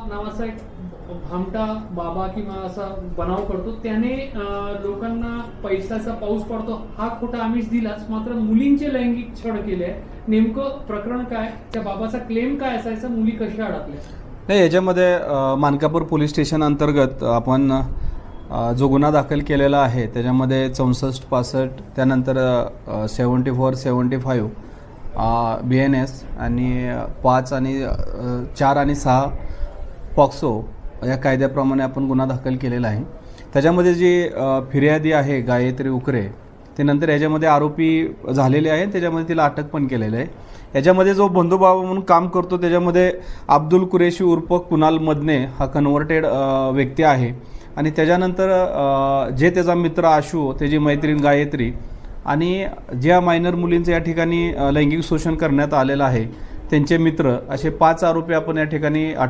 नावाचा एक भामटा बाबा किंवा असा बनाव करतो, त्याने लोकांना पैशाचा पाऊस पडतो हा खोटा आमिष दिलाच, मात्र मुलींचे लैंगिक छळ केले. नेमकं प्रकरण काय, त्या बाबाचा क्लेम काय असायचा, मुली कशा अडकल्या? नाही, याच्यामध्ये मानकापूर पोलीस स्टेशन अंतर्गत आपण जो गुन्हा दाखल केलेला आहे त्याच्यामध्ये 64-65 त्यानंतर 74-75 BNS आणि 5 आणि 4 आणि 6 पॉक्सो या कायद्याप्रमाणे आपण गुन्हा दाखल केलेला आहे. त्याच्यामध्ये जी फिर्यादी आहे गायत्री उकरे, ते नंतर याच्यामध्ये आरोपी झालेले आहे, त्याच्यामध्ये तिला अटक पण केलेली आहे. याच्यामध्ये जो बंधुभाव म्हणून काम करतो त्याच्यामध्ये अब्दुल कुरेशी उर्फ कुणाल मदने हा कन्व्हर्टेड व्यक्ती आहे. आणि त्याच्यानंतर जे त्याचा मित्र आशू, त्याची मैत्रीण गायत्री आणि ज्या मायनर मुलींचं या ठिकाणी लैंगिक शोषण करण्यात आलेलं आहे त्यांचे मित्र, असे 5 आरोपी आपण या ठिकाणी अटक